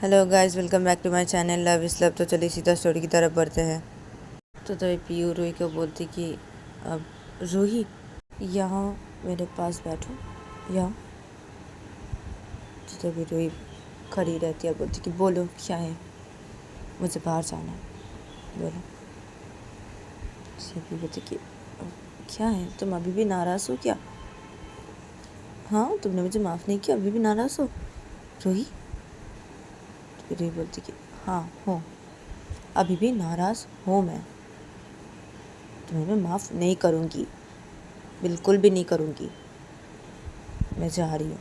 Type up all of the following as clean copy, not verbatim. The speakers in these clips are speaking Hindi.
Hello guys, welcome back to my channel love is love. तो चलिए सीधा स्टोरी की तरफ बढ़ते हैं। तो तभी पीयू रूही को बोलती कि अब रूही यहाँ मेरे पास बैठो यहाँ। तो तभी रूही खड़ी रहती है, बोलती कि बोलो क्या है, मुझे बाहर जाना है, बोलो। सभी बोलती कि क्या है, तुम अभी भी नाराज़ हो क्या? हाँ, तुमने मुझे माफ़ नहीं किया, अभी भी नाराज़ हो रूही? तो रूही बोलती कि हाँ हो, अभी भी नाराज़ हूँ मैं, तुम्हें मैं माफ़ नहीं करूँगी, बिल्कुल भी नहीं करूँगी, मैं जा रही हूँ।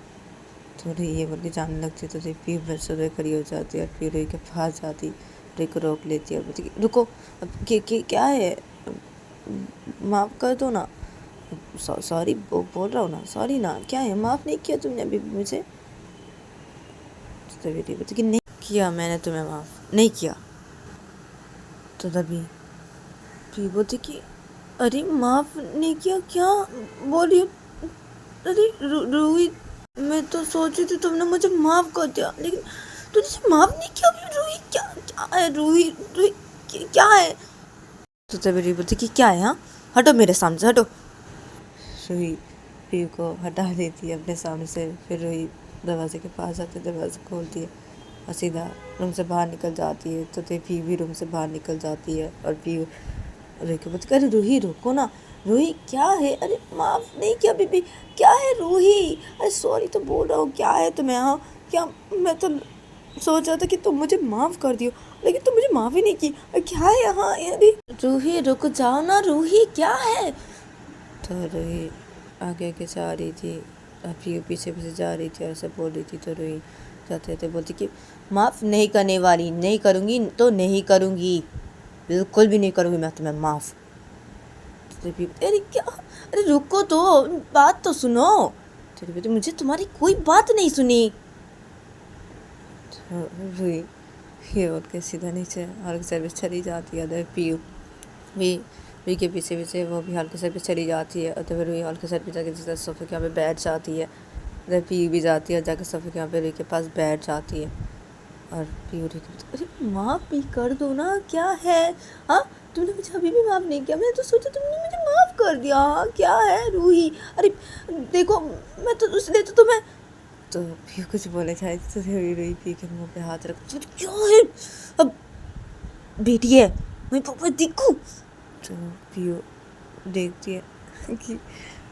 तो रूही ये बोल के जाने लगती है। तो रूही फिर से खड़ी हो जाती है और फिर रूही के पास जाती, रूही को रोक लेती है और बोलती कि रुको, अब क्या है, माफ़ कर दो ना। सॉरी बोल रहा हूँ ना, सॉरी ना, क्या है, माफ़ नहीं किया तुमने अभी भी मुझे? तो तभी रूही बोलती कि नहीं किया, मैंने तुम्हें माफ़ नहीं किया। तो तभी रूही बोलती कि अरे माफ़ नहीं किया क्या बोल रही हो? अरे रूही, मैं तो सोच रही थी तुमने मुझे माफ़ कर दिया, लेकिन तुझे माफ़ नहीं किया अभी। रूही क्या क्या है, रूही रूही क्या है? तो तभी रूही बोलती कि क्या है, हाँ हटो मेरे सामने से, हटो। रूही रूही को हटा देती है अपने सामने से। फिर रूही दरवाजे के पास जाती है, दरवाज़ा खोलती है और सीधा रूम से बाहर निकल जाती है। तो पी भी रूम से बाहर निकल जाती है और पी रूही को बोलती अरे रूही रुको ना, रूही क्या है, अरे माफ़ नहीं किया बीबी, क्या है रूही, अरे सॉरी तो बोल रहा हूँ, क्या है तुम्हें? हाँ क्या, मैं तो सोच रहा था कि तुम मुझे माफ़ कर दियो, लेकिन तुम मुझे माफ़ ही नहीं की, क्या है यहाँ? अरे रूही रुक जाओ ना, रूही क्या है? तो रूही आगे आगे जा रही थी, पीछे पीछे पीछे जा रही थी और ऐसे बोल रही थी। तो रूही जाते जाते बोलती कि माफ़ नहीं करने वाली, नहीं करूँगी तो नहीं करूँगी, बिल्कुल भी नहीं करूँगी मैं तुम्हें माफ़। अरे क्या, अरे रुको तो, बात तो सुनो। तो मुझे तुम्हारी कोई बात नहीं सुनी। तो रूही ये बोल के सीधा नीचे हल्के से पे चली जाती है। पीयू भी रूही के पीछे पीछे वो भी हल्के से पे चली जाती है। और तो रूही हल्के से पे जाके जिस सोफे के यहाँ पे बैठ जाती है। तो पीयू भी जाती है, जाकर सोफे के यहाँ पे रूही के पास बैठ जाती है। और पीयू रूही को अरे माफ़ भी कर दो ना, क्या है, हाँ तुमने मुझे अभी भी माफ़ नहीं किया, मैंने तो सोचा तुमने मुझे माफ़ कर दिया, हाँ क्या है रूही, अरे देखो मैं तो इसलिए तो तुम्हें। तो पीयू कुछ बोले जाए तो रूही पी के मुँह पे हाथ रख, क्या है, अब बेटी है मैं पापा देखूँ। तो पीयू देखती है कि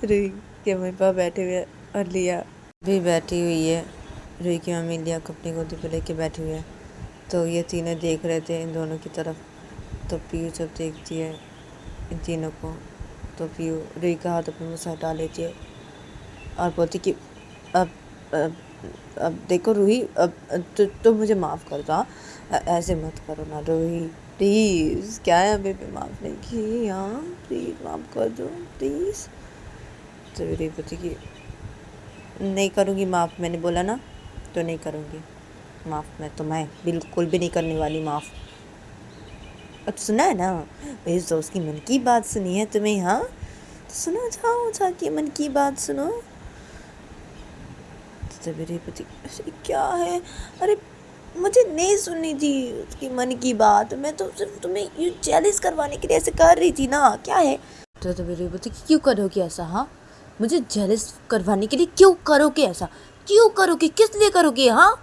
रूही के मम्मी पापा बैठे हुए और लिया भी बैठी हुई है। रूही की मम्मी लिया को अपनी गोदी पे लेके बैठी हुई है। तो ये तीनों देख रहे थे इन दोनों की तरफ। तो पीयू जब देखती है इन तीनों को, तो पीयू रूही का हाथ अपने मुँह से हटा लेती है और बोलती कि अब अब अब देखो रूही, अब तो मुझे माफ़ कर दो, हाँ ऐसे मत करो ना रूही, प्लीज़, क्या है अभी भी माफ़ नहीं की, हाँ प्लीज़ माफ़ कर दो प्लीज़। तो रूही बोलती कि नहीं करूँगी माफ़, मैंने बोला ना, तो नहीं करूँगी माफ़, मैं तुम्हें बिल्कुल भी नहीं करने वाली माफ़। अब सुना है ना, मेरे दोस्त की मन की बात सुनी है तुम्हें, हाँ तो सुनो, जाओ जाके मन की बात सुनो। तो मेरे पति अरे क्या है, अरे मुझे नहीं सुननी थी उसकी मन की बात, मैं तो सिर्फ तुम्हें ये जेलिस करवाने के लिए ऐसे कर रही थी ना, क्या है? तो मेरे पति क्यों करोगे ऐसा, हाँ मुझे जेलिस करवाने के लिए क्यों करोगे ऐसा, क्यों करोगे, किस लिए करोगे, हाँ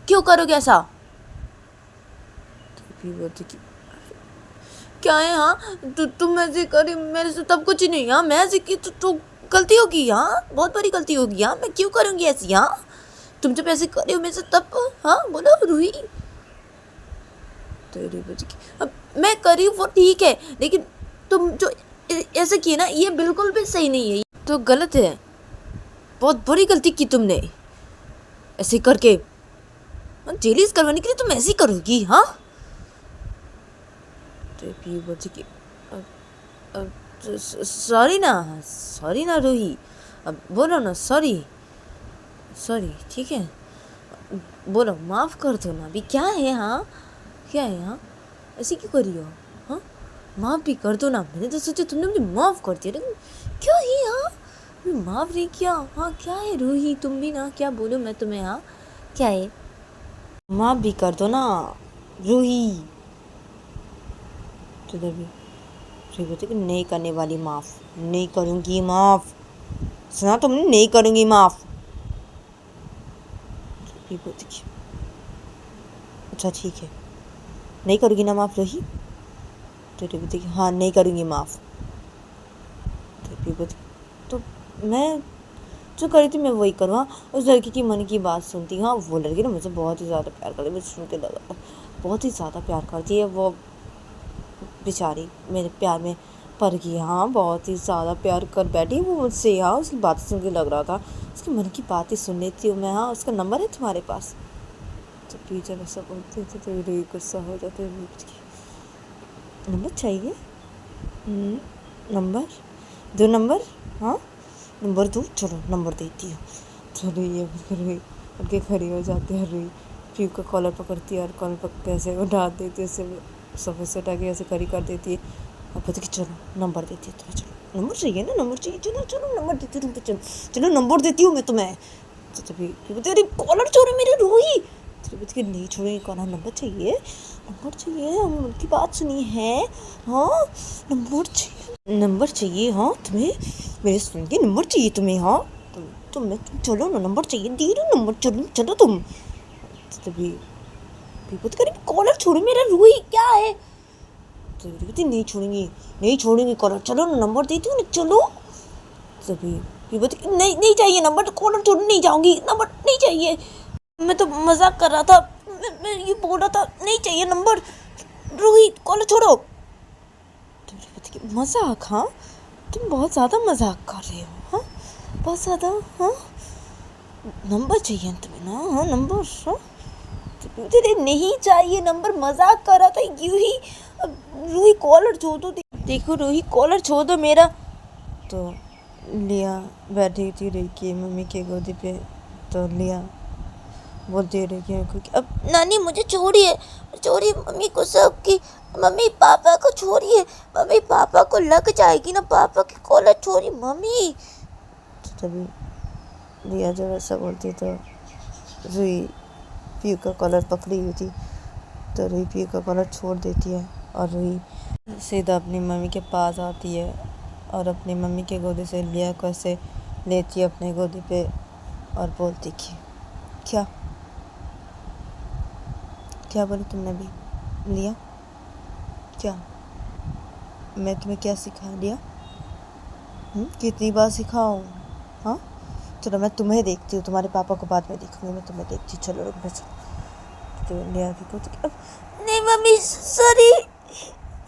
क्यों करोगे ऐसा? तो बोलती कि क्या है, हाँ तुम ऐसे करे, मेरे से तब कुछ नहीं, हाँ मैं ऐसे की तो गलती होगी, हाँ बहुत बड़ी गलती होगी, हाँ मैं क्यों करूँगी ऐसी, हाँ तुम जब ऐसे करे हो मेरे से तब, हाँ बोलो रूही। तो रूही बोलती कि अब मैं करी वो ठीक है, लेकिन तुम जो ऐसे किए ना ये बिल्कुल भी सही नहीं है, तो गलत है, बहुत बड़ी गलती की तुमने ऐसे करके, जेलिस करवाने के लिए तुम ऐसे ही करोगी, हाँ? तो पी बोलती कि अब सॉरी ना रूही, अब बोलो ना सॉरी, सॉरी ठीक है, बोलो माफ़ कर दो ना, अभी क्या है, हाँ क्या है, हाँ ऐसे क्यों करी हो, हाँ माफ़ भी कर दो ना, मैंने तो सोचा तुमने मुझे माफ़ कर दिया, लेकिन क्यों ही, हाँ माफ़ नहीं किया, हाँ क्या है रूही, तुम भी ना क्या बोलो मैं तुम्हें, हाँ क्या है? माफ़ भी कर दो ना रूही। तो तभी रूही बोलती कि नहीं करने वाली, माफ़ नहीं करूँगी, माफ़ सुना तुमने, नहीं करूँगी माफ़। रूही बोलती कि अच्छा ठीक है, नहीं करूँगी ना माफ़ रूही। तो रूही बोलती कि हाँ नहीं करूँगी माफ़। तो रूही बोलती तो मैं जो करी थी मैं वही करूँ। हाँ, उस लड़की की मन की बात सुनती। हाँ, वो लड़की ना मुझे बहुत ही ज़्यादा प्यार करती है, मुझे सुन के लगा बहुत ही ज़्यादा प्यार करती है वो बेचारी, मेरे प्यार में पड़ गई। हाँ, बहुत ही ज़्यादा प्यार कर बैठी वो मुझसे। हाँ, उसकी बातें सुन के लग रहा था उसके मन की बातें सुन लेती हूँ मैं। हाँ, उसका नंबर है तुम्हारे पास? तो प्लीज़ जब ऐसा बोलते थे तो मेरे गुस्सा हो जाते हैं। नंबर चाहिए? नंबर दो, नंबर। हाँ, नंबर दो, चलो नंबर देती हूँ। चलो ये रुई उठ के खड़ी हो जाती है। रुई पीयू का कॉलर पकड़ती है और कॉलर पकड़ के ऐसे उठा देती है, उससे सोफे से उठा के ऐसे खड़ी कर देती है और बोलती कि चलो नंबर देती है तुम्हें, चलो नंबर चाहिए ना, नंबर चाहिए, चलो चलो नंबर देती हूँ तुमको, चलो चलो नंबर देती हूँ मैं तुम्हें। तो तभी बोलती अरे कॉलर छोड़ो मेरे रुई। तो बोलती कि नहीं छोड़ेंगे कॉलर, नंबर चाहिए, नंबर चाहिए, हम उनकी बात सुनी है। हाँ, नंबर चाहिए, नंबर चाहिए। हाँ तुम्हें मेरे सुन के नंबर चाहिए तुम्हें? हाँ तुम चलो ना, नंबर चाहिए, दे रही नंबर, चलो चलो तुम। तो तभी विपत करी कॉलर छोड़ो मेरा रूही, क्या है? तो विपत नहीं छोड़ेंगी, नहीं छोड़ेंगी कॉलर, चलो ना नंबर देती हूँ ना, चलो। तभी विपत नहीं नहीं चाहिए नंबर, कॉलर छोड़ने नहीं जाऊंगी, नंबर नहीं चाहिए, मैं तो मजाक कर रहा था, मैं ये बोल रहा था नहीं चाहिए नंबर, रूही कॉलर छोड़ो। तो विपत की मजाक? हाँ तुम बहुत ज़्यादा मजाक कर रहे हो। हाँ बहुत ज़्यादा। हाँ नंबर चाहिए तुम्हें ना? हाँ नंबर। हाँ तेरे नहीं चाहिए नंबर, मजाक कर रहा था यूं ही। रूही कॉलर छोड़ दो, देखो रूही कॉलर छोड़ दो मेरा। तो लिया बैठी थी रूही की मम्मी के गोदी पे। तो लिया बोलती रही कि अब नानी मुझे छोड़िए, छोड़िए मम्मी को, सबकी मम्मी पापा को छोड़िए, मम्मी पापा को लग जाएगी ना, पापा की कॉलर छोड़िए मम्मी। तो तभी लिया जब ऐसा बोलती तो रूही पीयू का कॉलर पकड़ी हुई थी। तो रूही पीयू का कॉलर छोड़ देती है और रूही सीधा अपनी मम्मी के पास आती है और अपनी मम्मी के गोदी से लिया को ऐसे लेती है अपने गोदी पे और बोलती कि क्या क्या बोली तुमने भी लिया? क्या मैं तुम्हें क्या सिखा लिया? कितनी बार सिखाऊं? हाँ चलो मैं तुम्हें देखती हूँ, तुम्हारे पापा को बाद में देखूंगी, मैं तुम्हें देखती हूँ, चलो रुक मैं चलो। तो लिया देखो तो नहीं मम्मी सॉरी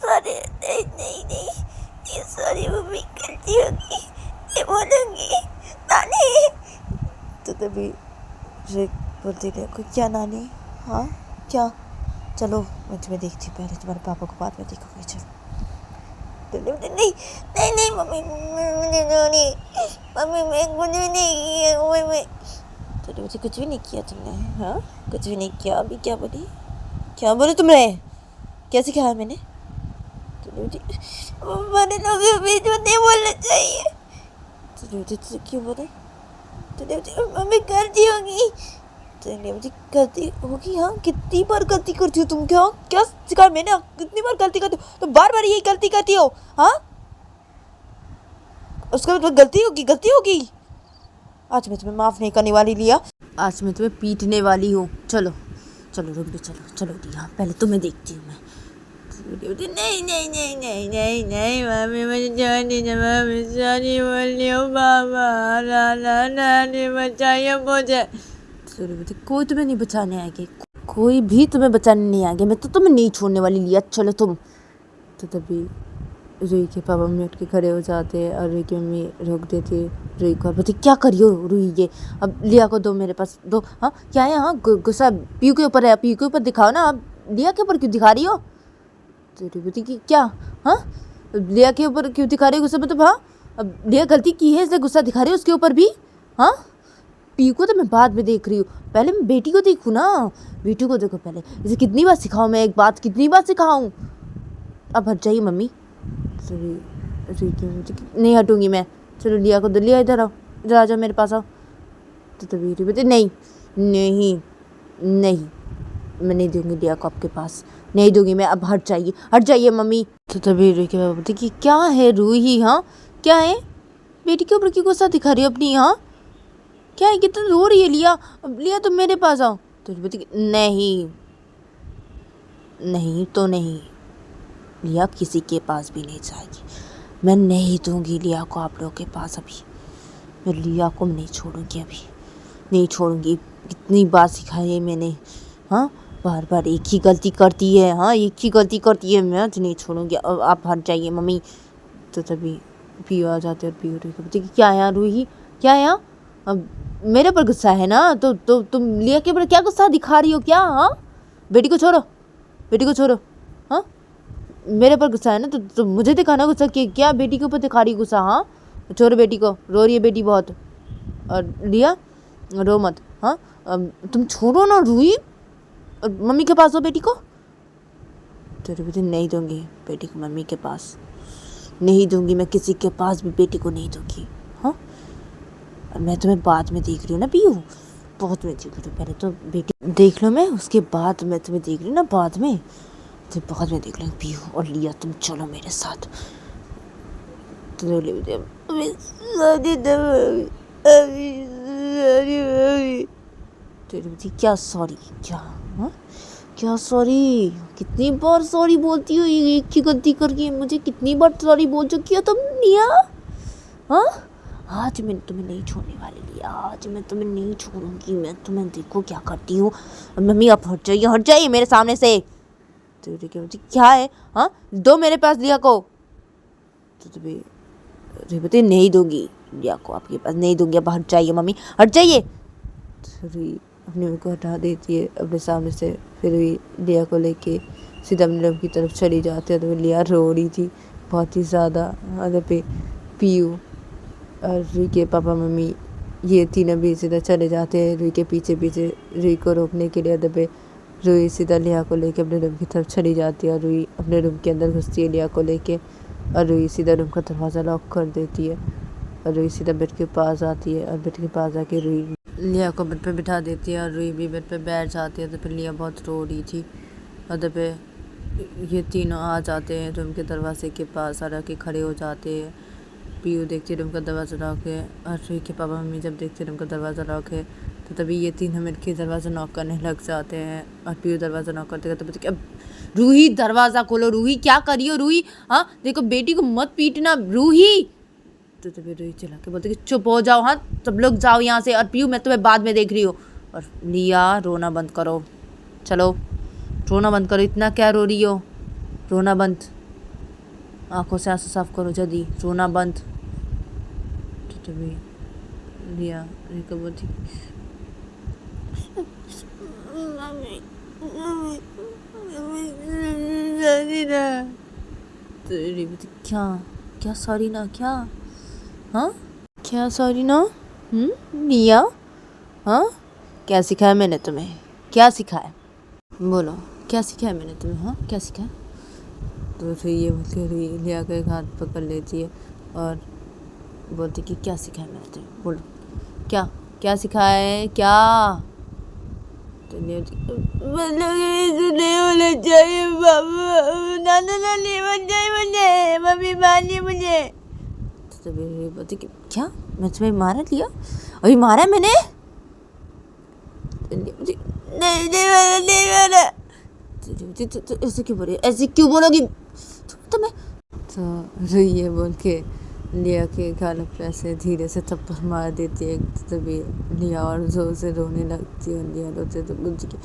सॉरी, नहीं नहीं नहीं सॉरी मम्मी, गलती होगी, ये बोलूँगी नानी। तो तभी बोलती है कोई क्या नानी? हाँ क्या? चलो मैं तुम्हें देखती हूँ, पहले तुम्हारे पापा को बाद में देखूंगी, चलो। नहीं नहीं नहीं मम्मी मुझे मम्मी मैं कुछ भी नहीं किया मम्मी। तो मुझे कुछ भी नहीं किया तुमने? हाँ कुछ भी नहीं किया। अभी क्या बोली, क्या बोले तुमने, क्या सिखाया मैंने? तो मुझे बड़े लोगों के बीच में नहीं बोलना चाहिए। तो मुझे क्यों बोले? तो मम्मी गलती होगी, चलिए मुझे गलती होगी। हाँ कितनी बार गलती करती हो तुम? क्या क्या सिखाया मैंने? कितनी बार गलती करती हो तो बार बार यही गलती करती हो? हाँ उसका मतलब गलती होगी, गलती होगी। आज मैं तुम्हें माफ़ नहीं करने वाली लिया, आज मैं तुम्हें पीटने वाली हूँ। चलो चलो रुक भी, चलो चलो लिया पहले तुम्हें देखती हूँ मैं। नहीं नहीं नहीं नहीं नहीं नहीं मम्मी मुझे जाने दो, मम्मी सॉरी बोल रही हूँ, बाबा नानी बचाइए मुझे। कोई तुम्हें नहीं बचाने आएगी, कोई भी तुम्हें बचाने नहीं आएंगे, मैं तो तुम्हें नहीं छोड़ने वाली लिया, चलो तुम। तो तभी रूही के पापा मम्मी उठ के खड़े हो जाते हैं और रूही की मम्मी रोक देती है रूही को और बोलती क्या करी हो रूही, ये अब लिया को दो मेरे पास दो। हाँ क्या है? हाँ गुस्सा पीयू के ऊपर है, पीयू के ऊपर दिखाओ ना, अब लिया के ऊपर क्यों दिखा रही हो? तो रूही बोलती कि क्या? हाँ लिया के ऊपर क्यों दिखा रही हो गुस्सा? मतलब हाँ अब लिया गलती की है इसलिए गुस्सा दिखा रही हो उसके ऊपर भी? हाँ पीयू को तो मैं बाद में देख रही हूँ, पहले मैं बेटी को देखूँ ना, बेटी को देखो पहले। इसे कितनी बार सिखाऊँ मैं, एक बात कितनी बार सिखाऊँ? अब हट जाइए मम्मी। नहीं हटूंगी मैं, चलो लिया को दो, लिया इधर आओ, इधर आ जाओ मेरे पास आओ। तो तभी बोलती नहीं नहीं नहीं मैं नहीं दूंगी लिया को आपके पास, नहीं दूंगी मैं, अब हट जाइए मम्मी। तो तभी रूही के पापा बोलते कि क्या है रूही, हाँ क्या है, बेटी के ऊपर क्यों गुस्सा दिखा रही हो अपनी, हाँ क्या है, कितना रो रही है लिया, लिया तुम मेरे पास आओ। तो बोलती कि नहीं नहीं तो नहीं, लिया किसी के पास भी नहीं जाएगी, मैं नहीं दूंगी लिया को आप लोगों के पास, अभी मैं लिया को नहीं छोड़ूंगी, अभी नहीं छोड़ूंगी, कितनी बार सिखाई है मैंने, हाँ बार बार एक ही गलती करती है, हाँ एक ही गलती करती है, मैं आज नहीं छोड़ूंगी, अब आप हट जाइए मम्मी। तो तभी पियो आ जाते और पियो रूही को बोलती कि क्या है रूही, क्या है, अब मेरे पर गुस्सा है ना, तो तुम लिया के ऊपर क्या गुस्सा दिखा रही हो क्या, हाँ बेटी को छोड़ो, बेटी को छोड़ो, हाँ मेरे पर गुस्सा है ना, तो मुझे दिखाना गुस्सा, कि क्या बेटी के ऊपर दिखा रही गुस्सा, हाँ छोड़ो बेटी को, रो रही है बेटी बहुत, और लिया रो मत, हाँ तुम छोड़ो ना रूही, मम्मी के पास हो बेटी को। तो रूही नहीं दूंगी बेटी को मम्मी के पास, नहीं दूंगी मैं किसी के पास भी बेटी को नहीं दूंगी, हाँ मैं तुम्हें बाद में देख रही हूँ ना पियू, बहुत में देख रही हूँ, पहले तो बेटी देख लो, मैं उसके बाद मैं तुम्हें देख रही हूँ ना, बाद में तो बाद में देख लेंगे पियू, और लिया तुम चलो मेरे साथ। तो क्या सॉरी, क्या, हाँ क्या सॉरी, कितनी बार सॉरी बोलती हो, एक ही गलती करके मुझे कितनी बार सॉरी बोल चुकी हो तुम लिया, हाँ आज मैं तुम्हें नहीं छोड़ने वाली लिया, आज मैं तुम्हें नहीं छोड़ूंगी, मैं तुम्हें देखो क्या करती हूँ, मम्मी आप हट जाइए मेरे सामने से। तो बोलती क्या है, हाँ दो मेरे पास लिया को। तो तभी बोलती नहीं दूंगी लिया को आपके पास, नहीं दूंगी, अब हट जाइए मम्मी, हट जाइए। तो अपने मुँह को हटा देती है अपने सामने से, फिर भी लिया को लेके सीधा अपने रूम की तरफ चली जाती है। तो लिया रो रही थी बहुत ही ज़्यादा, अदर पे पियू और रूही के पापा मम्मी ये तीनों भी सीधा चले जाते हैं रूही के पीछे पीछे, रूही को रोकने के लिए। अदर पे रूही सीधा लिया को लेके अपने रूम की तरफ चली जाती है, और रूही अपने रूम के अंदर घुसती है लिया को लेके, और रूही सीधा रूम का दरवाज़ा लॉक कर देती है, और रूही सीधा बेड के पास आती है, और बेड के पास आके रूही लिया को बेड पे बिठा देती है, और रूही भी बेड पे बैठ जाती है। तो फिर लिया बहुत रो रही थी, और तो फिर ये तीनों आ जाते हैं रूम के दरवाजे के पास, और आके खड़े हो जाते हैं। पियू देखती है रूम का दरवाज़ा लॉक है, और रूही के पापा मम्मी जब देखते रूम का दरवाज़ा लॉक है, तो तभी ये तीनों मिल के दरवाज़ा नॉक करने लग जाते हैं। और पियू दरवाज़ा नॉक करते तो बोलते अब रूही दरवाज़ा खोलो, रूही क्या करी हो रूही, हाँ देखो बेटी को मत पीटना रूही। तो तभी रूही चिल्ला के बोलते कि चुप हो जाओ, हाँ सब लोग जाओ यहाँ से, और पियू मैं तुम्हें बाद में देख रही हूँ। और लिया रोना बंद करो, चलो रोना बंद करो, इतना क्या रो रही हो, रोना बंद, आंखों से आंसू साफ करो जल्दी, रोना बंद। तो तभी लिया रूही को बोलती तो रूही बोलती क्या क्या सॉरी ना, क्या, हाँ क्या सॉरी ना, लिया, हाँ क्या सिखाया मैंने तुम्हें, क्या सिखाया, बोलो क्या सिखाया मैंने तुम्हें, हाँ क्या सिखाया। तो फिर ये बोलती लिया के हाथ पकड़ लेती है और बोलती कि क्या सिखाया मैंने तुम्हें, बोलो क्या क्या सिखाया है क्या। तो नहीं होना चाहिए नाना नानी बन जाए मुझे, मम्मी मानी मुझे। तो तभी बोलती कि क्या मैं तुम्हें मारा लिया, अभी मारा मैंने, नहीं मारा। तो ऐसे क्यों बोले, ऐसे क्यों बोलोगी तो मैं, तो ये बोल के लिया के गालों पे ऐसे धीरे से थप्पड़ मार देती है। तभी लिया और जोर से रोने लगती है, लिया रोते तो बोलती कि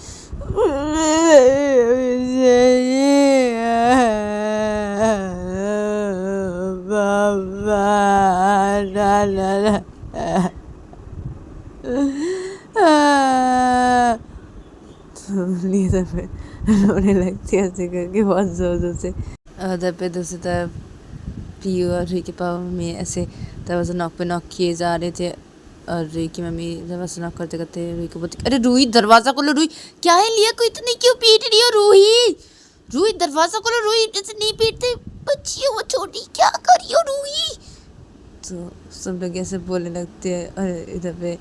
तो लिया पे रोने लगती है ऐसे करके बहुत जोर जोर से। उधर पे दूसरी तरफ पियू और रूही के पापा मम्मी ऐसे दरवाज़ा नॉक पे नॉक किए जा रहे थे, और रूही की मम्मी दरवाज़ा नॉक करते करते रूही को बोलती अरे रूही दरवाज़ा खोलो, रूही क्या है लिया को इतनी क्यों पीट रही हो रूही, रूही दरवाज़ा खोलो, रूही ऐसे नहीं पीटते बच्ची हो वो छोटी, क्या कर रही हो रूही। तो सब लोग ऐसे बोलने लगते हैं, और इधर पे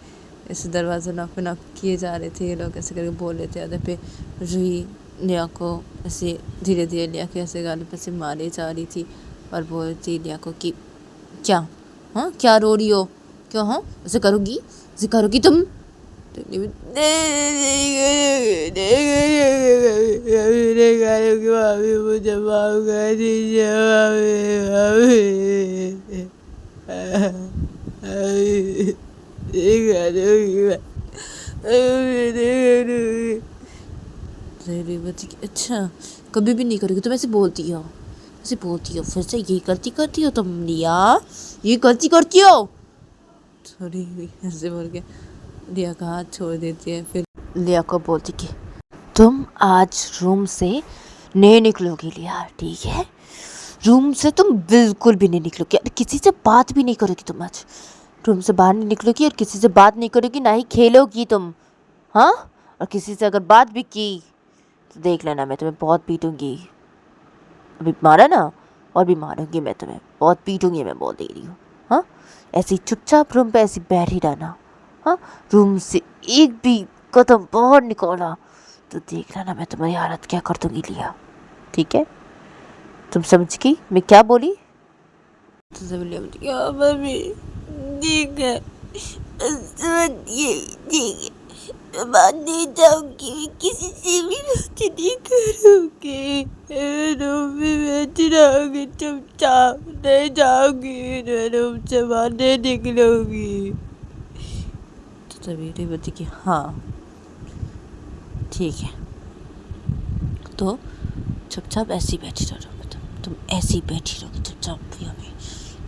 ऐसे दरवाज़ा नॉक पे नॉक किए जा रहे थे ये लोग, ऐसे करके बोल रहे थे। आधे पे रूही लिया को ऐसे धीरे धीरे लिया के ऐसे गालों पे से मारे जा रही थी और बोल रही थी लिया को कि क्या, हाँ क्या रो रही हो, क्यों, हाँ ऐसे करोगी तुम। तो मुझे माफ कर दीजिए अच्छा कभी भी नहीं करोगी तुम, ऐसे बोलती हो फिर से ये गलती करती हो तुम लिया, ये गलती करती हो। थोड़ी ऐसे बोल के लिया का हाथ छोड़ देती है। फिर लिया को बोलती कि तुम आज रूम से नहीं निकलोगी लिया, ठीक है, रूम से तुम बिल्कुल भी नहीं निकलोगी, किसी से बात भी नहीं करोगी तुम, आज रूम से बाहर नहीं निकलोगी और किसी से बात नहीं करोगी, ना ही खेलोगी तुम, हाँ, और किसी से अगर बात भी की तो देख लेना मैं तुम्हें बहुत पीटूंगी। अभी मारा ना, और भी मारूंगी मैं तुम्हें, बहुत पीटूंगी, मैं बोल दे रही हूँ। हाँ, ऐसे चुपचाप रूम पे ऐसे बैठ ही रहना। हाँ, रूम से एक भी कदम बाहर निकाला तो देख लेना मैं तुम्हारी हालत क्या कर दूंगी लिया, ठीक है, तुम समझ गई मैं क्या बोली। तो सब लिया मम्मी ठीक है, ठीक है, मैं बात नहीं जाऊंगी, मैं किसी से भी बात नहीं करूंगी, रूम में बैठी रहूंगी चुपचाप, नहीं जाऊंगी, रूम से बाहर नहीं निकलूंगी। तो तभी बोलती कि हाँ ठीक है, तो चुपचाप ऐसी बैठी रहो, तुम ऐसी बैठी रहोगी चुपचाप भैया में,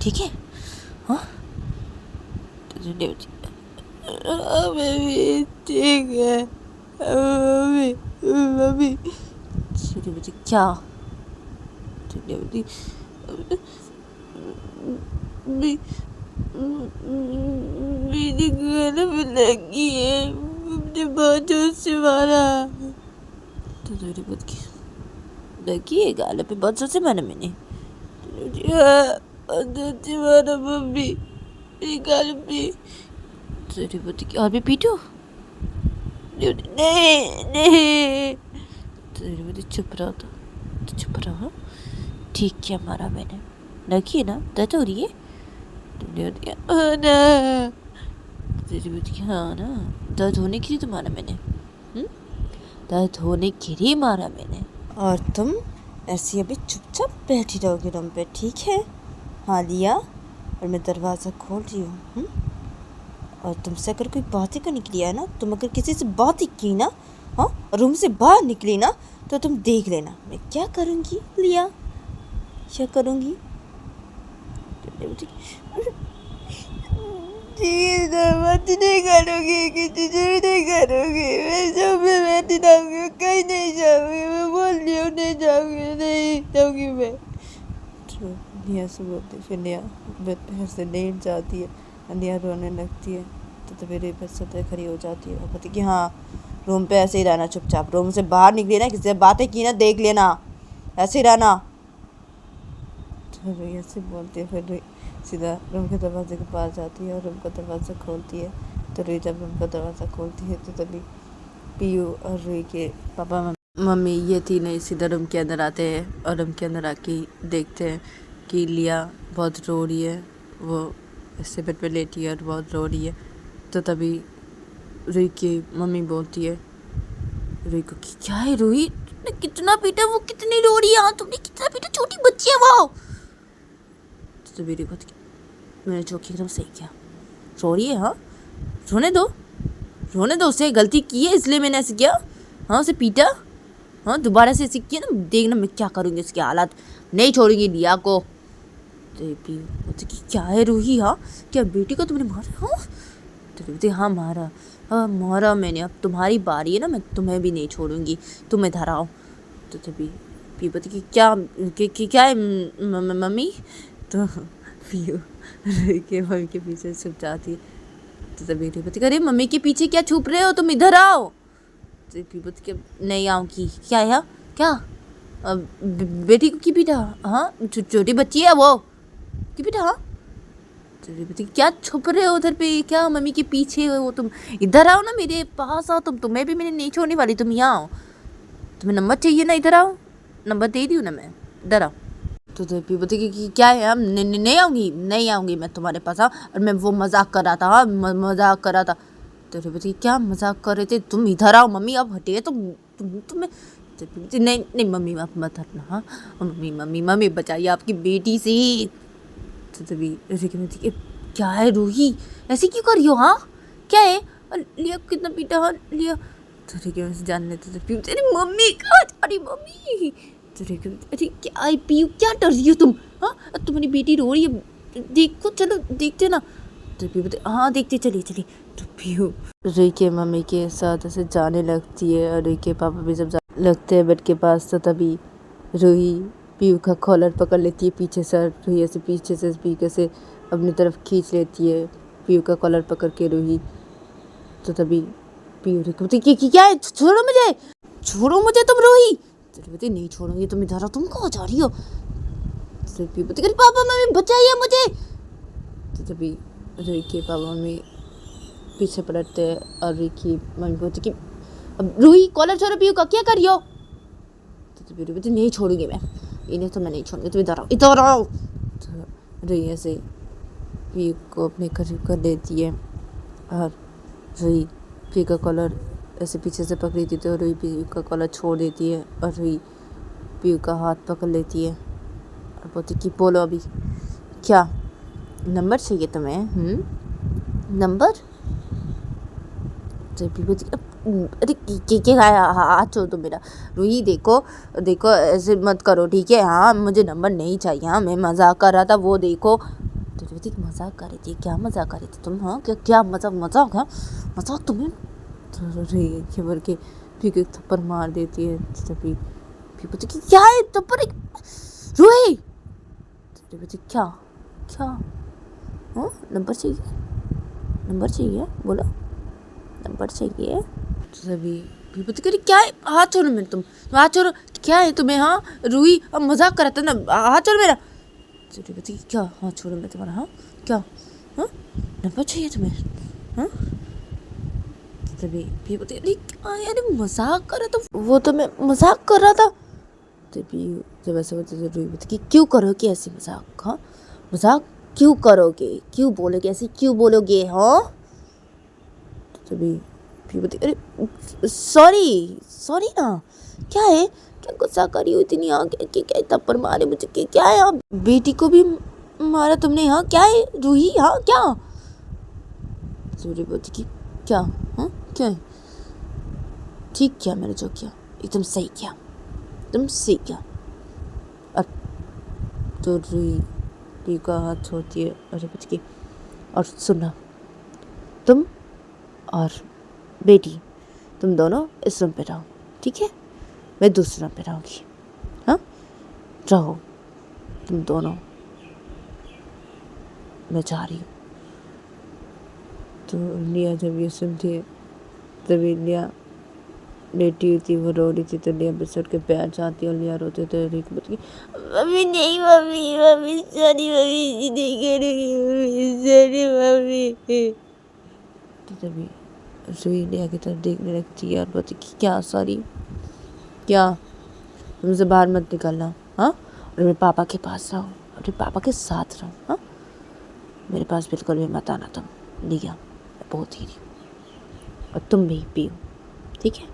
ठीक है, हाँ। तो मम्मी ठीक है, मम्मी मम्मी क्या, मेरी गले में लगी है, मुझे बहुत जोर से मारा। तो लगी है गाले पे, बहुत जोर से मारा मैंने, जोर से मारा मम्मी मेरी गाल पे। तो और भी पीटो, नहीं नहीं, तो चुप रहो, तो चुप रहो, ठीक क्या मारा मैंने, लगी है ना, दर्द हो रही है, हाँ ना, हाँ ना, दर्द होने के लिए तो मारा मैंने, दर्द होने के लिए मारा मैंने, और तुम ऐसी अभी चुपचाप बैठी रहोगी रूम पे, ठीक है, हाँ लिया, और मैं दरवाज़ा खोल रही हूँ, और तुमसे अगर कोई बात ही करने के लिए है ना, तुम अगर किसी से बात ही की ना, हाँ, रूम से बाहर निकली ना, तो तुम देख लेना मैं क्या करूँगी लिया, क्या करूँगी। मत नहीं करूँगी, किसी से भी नहीं करूँगी, मैं सब में बैठी रहूँगी, कहीं नहीं जाऊँगी, मैं बोल रही हूँ नहीं जाऊँगी, नहीं जाऊँगी मैं। निया से बोलती, फिर निया बेड पे से लेट जाती है, निया रोने लगती है, तो तभी रेबत से खड़ी हो जाती है और कहती कि हाँ रूम पे ऐसे ही रहना चुपचाप, रूम से बाहर निकली ना, किसी से बातें की ना, देख लेना, ऐसे ही रहना। तो रोई ऐसे बोलती है, फिर सीधा रूम के दरवाजे के पास जाती है और रूम का दरवाज़ा खोलती है। तो रुई जब रूम का दरवाज़ा खोलती है तो तभी पीयू और रुई के पापा मम्मी ये तीनों सीधा रूम के अंदर आते हैं और रूम के अंदर आके देखते हैं कि लिया बहुत रो रही है, वो इससे बेड पे लेटी है और बहुत रो रही है। तो तभी रुई की मम्मी बोलती है रुई को कि क्या है रुई, तुमने कितना पीटा, वो कितनी रो रही है, हाँ तुमने कितना पीटा, छोटी बच्ची है वो। तो तभी रुई बोलती मैंने जो किया एकदम सही किया, रो रही है, हाँ रोने दो, उसने गलती की है इसलिए मैंने ऐसे किया, हाँ उसे पीटा, हाँ दोबारा से ऐसे किया ना, देखना मैं क्या करूँगी इसकी हालत, नहीं छोड़ूंगी लिया को। तो क्या है रूही, हाँ क्या बेटी को तुमने मारा, हाँ तो बोलती हाँ मारा, हाँ मारा मैंने, अब तुम्हारी बारी है ना, मैं तुम्हें भी नहीं छोड़ूंगी, तुम्हें धराओ। तो तभी पी बोलती कि क्या है मम्मी। तो पीयू के मम्मी के पीछे छुप जाती है। तो तभी बोलती अरे मम्मी के पीछे क्या छुप रहे हो, तुम इधर आओ। तो पी बोलती कि नहीं आऊँगी, क्या है क्या, बेटी को की पीटा, हाँ छोटी बच्ची है वो की पीटा, हाँ क्या छुप रहे हो उधर पे, क्या मम्मी के पीछे हो तुम? इधर आओ ना, मेरे पास आओ तुम, तुम्हें भी मैंने नहीं छोड़ने वाली, तुम यहाँ आओ। तुम्हें नंबर चाहिए ना, इधर आओ, नंबर दे दी हूँ ना मैं, इधर आओ। तो भी बोलती कि क्या है, हम नहीं आऊँगी, नहीं आऊँगी मैं तुम्हारे पास। हाँ, और मैं वो मजाक कर रहा था, हाँ मजाक कर रहा था। तो बोलती क्या मजाक कर रहे थे, तुम इधर आओ मम्मी, अब हटिए तुम्हें। नहीं नहीं मम्मी, आप मत हटना। हाँ मम्मी मम्मी मम्मी बचाइए आपकी बेटी से। तो तभी ऐसे कि क्या है रूही, ऐसे क्यों कर रही हो? हाँ क्या है? लिया कितना पीटा, हाँ लिया। तो ठीक है, वैसे जान लेते थे। अरे मम्मी कहाँ जा रही मम्मी? तो ठीक है, अरे क्या पीयू, क्या डर रही हो तुम? हाँ तुम्हारी बेटी रो रही है, देखो, चलो देखते ना। तो पीयू बोलते हाँ देखते, चलिए चलिए। तो पीयू रूही के मम्मी के साथ ऐसे जाने लगती है, और रूही के पापा भी जब लगते हैं बेड के पास, तो तभी रूही पीयू का कॉलर पकड़ लेती है पीछे से। रूही ऐसे पीछे से पीयू से अपनी तरफ खींच लेती है, पीयू का कॉलर पकड़ के रूही। तो तभी पीयू बोलती क्या है, छोड़ो मुझे, छोड़ो मुझे तुम रूही। तो बोलती नहीं छोड़ूंगी, तुम इधर आओ, तुम कहाँ जा रही हो? तो पीयू बोलती पापा मम्मी बचाइए मुझे। तो तभी रूही के पापा मम्मी पीछे पलटते हैं, और रूही की मम्मी बोलती कि अब रूही कॉलर छोड़ो, पीयू का क्या कर रही हो? तो पीयू बोलती नहीं छोड़ूंगी मैं, इन्हें तो मैं नहीं छोड़ूंगी, तुम इधर आओ, इधर आओ। तो रूही ऐसे पीयू को अपने करीब कर लेती है, और रूही पीयू का कॉलर ऐसे पीछे से पकड़ी थी, तो रूही पीयू का कॉलर छोड़ देती है, और रूही पीयू का हाथ पकड़ लेती है, और बोलती कि बोलो अभी क्या नंबर चाहिए तुम्हें? नंबर? तो पीयू बोलती अरे क्या हाथ छोड़ दो मेरा। रूही देखो देखो, ऐसे मत करो ठीक है, हाँ मुझे नंबर नहीं चाहिए, हाँ मैं मजाक कर रहा था, वो देखो। तो रूही मजाक कर रही थी, क्या मजाक कर रही थी तुम? हाँ क्या मजाक है, मजाक तुम्हें? तो रूही खबर के पीयू को थप्पड़ मार देती है। तभी पीयू बोलती कि क्या है थप्पड़ रूही? तो बोलती क्या क्या, हाँ नंबर चाहिए बोलो, नंबर चाहिए। तो तभी पीयू बोलती अरे क्या है, हाथ छोड़ो मेरे, तुम हाथ छोड़ो, क्या है तुम्हें? हाँ रूही अब मजाक कर रहा था ना, हाथ छोड़ो मेरा। तो बोलती क्या हाथ छोड़ो मैं तुम्हारा, हाँ क्या, हाँ नंबर चाहिए तुम्हें? हाँ तभी पीयू बोलती अरे मजाक कर रहा था वो, तो मैं मजाक कर रहा था। तो पीयू जब ऐसे बोलते तो रूही बोलती कि क्यों करोगे ऐसे मजाक? हाँ मजाक क्यों करोगे, क्यों बोलोगे ऐसे, क्यों बोलोगे? हाँ तभी पीयू बोलती अरे सॉरी ना, क्या है, क्या गुस्सा करी हुई इतनी? आगे क्या थप्पड़ मारे मुझे, क्या है? आप बेटी को भी मारा तुमने? हाँ क्या है रूही, हाँ क्या? रूही बोलती कि क्या, हाँ क्या है? ठीक किया मैंने जो किया, एकदम सही किया, एकदम सही किया। अब तो रूही पीयू का हाथ छोड़ती है, और बोलती कि और सुनना, तुम और बेटी तुम दोनों इस रूम पे रहो, ठीक है? मैं दूसरे रूम पे रहूँगी, हाँ रहो तुम दोनों, मैं जा रही हूँ। तो लिया जब ये सुनती है, तभी लिया लेटी हुई थी, वो रो रही थी, तो लिया बिस्तर के पैर जाती और लिया रोते थे। रिक बोलती मम्मी नहीं, मम्मी सॉरी, मम्मी नहीं करूँगी, मम्मी सॉरी मम्मी। तो तभी रूही लिया की तरफ देखने लगती है, और बोलती कि क्या सॉरी, क्या तुमसे बाहर मत निकलना, हाँ और मेरे पापा के पास रहो, अपने पापा के साथ रहो, हाँ मेरे पास बिल्कुल भी मत आना तुम, लिया बहुत ही, और तुम भी पियो, ठीक है?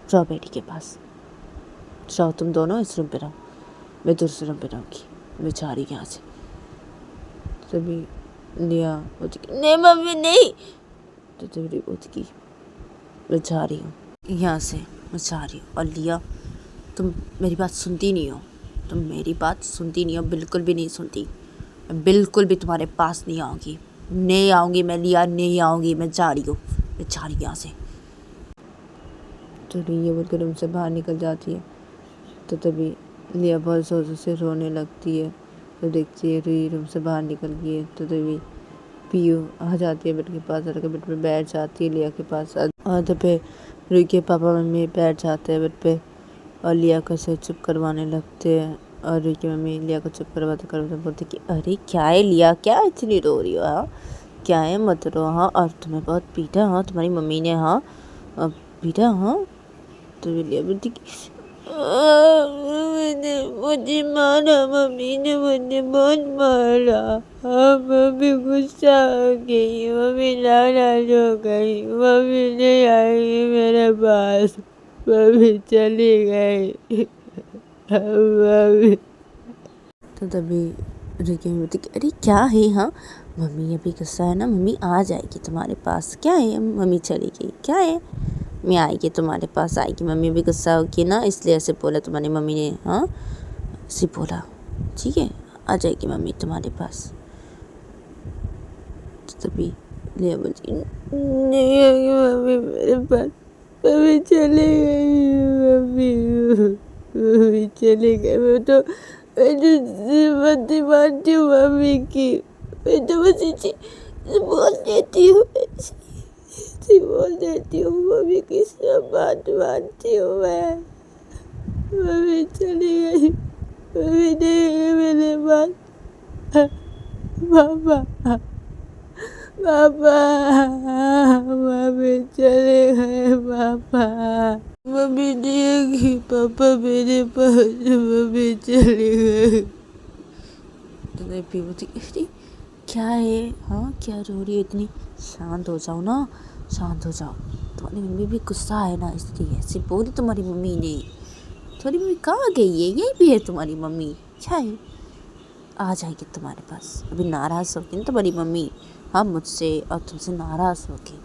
रहो बेटी के पास, रहो तुम दोनों इस रूम पे रहो, मैं दूसरे रूम पे रहूँगी, मैं जा रही यहाँ से। तभी लिया बोलती नहीं मम्मी नहीं। तो तभी बोलती कि मैं जा रही हूँ यहाँ से, मैं जा रही हूँ। और लिया तुम मेरी बात सुनती नहीं हो, तुम मेरी बात सुनती नहीं हो, बिल्कुल भी नहीं सुनती, मैं बिल्कुल भी तुम्हारे पास नहीं आऊँगी, नहीं आऊँगी मैं, लिया नहीं आऊँगी, मैं जा रही हूँ, मैं जा रही हूँ यहाँ से। तो ये बोलकर रूम से बाहर निकल जाती है। तो तभी लिया बहुत जोर जोर से रोने लगती है, तो देखती है रूही रूम से बाहर निकल गई है। तो तभी पीयू आ जाती है बेड के पास, और बेड पे बैठ जाती है लिया के पास, और तो पे रूही के पापा मम्मी बैठ जाते हैं बेड पे, और लिया को से चुप करवाने लगते हैं, और रुई की मम्मी लिया को चुप करवाते करवाते बोलती कि अरे क्या है लिया, क्या इतनी रो रही हो? हाँ क्या है, मत रो। हाँ और तुम्हें बहुत पीटा? हाँ तुम्हारी मम्मी ने? हाँ पीटा? हाँ तो लिया बोलती कि मुझे मारा, मम्मी ने मुझे बहुत मारा। हाँ मम्मी गुस्सा हो गई, मम्मी नाराज हो गई, मम्मी नहीं आई मेरे पास, मम्मी चली गई। मम्मी तो तभी रिकी में बोलती कि अरे क्या है? हाँ मम्मी अभी गुस्सा है ना, मम्मी आ जाएगी तुम्हारे पास। क्या है, मम्मी चली गई, क्या है, मैं आएगी तुम्हारे पास, आएगी। मम्मी भी गुस्सा होगी ना, इसलिए ऐसे बोला तुम्हारी मम्मी ने। हाँ ऐसे बोला, ठीक है आ जाएगी मम्मी तुम्हारे पास। तो तभी लिया बोलती नहीं आएगी मम्मी मेरे पास, मम्मी चली गई, मम्मी मम्मी चली गई। मैं तो मत मानती हूँ मम्मी की, मैं तो बस ऐसे बोल देती हूँ, ऐसे बोल देती हूँ, मम्मी की सब बात मानती हूँ मैं। मम्मी चली गई, मम्मी नहीं गई मेरे पास। पापा पापा मम्मी चले गए, पापा मम्मी नहीं गई, पापा मेरे पास, मम्मी चली गई। तो बोलती अरे क्या है? हाँ क्या रो रही है इतनी? शांत हो जाओ ना, शांत हो जाओ। तुम्हारी मम्मी भी गुस्सा है ना, इसलिए ऐसे बोली तुम्हारी मम्मी ने। तुम्हारी मम्मी कहाँ गई है? यही भी है तुम्हारी मम्मी, क्या है? आ जाएगी तुम्हारे पास। अभी नाराज़ होगी ना तुम्हारी मम्मी, हाँ मुझसे और तुमसे नाराज़ होगी,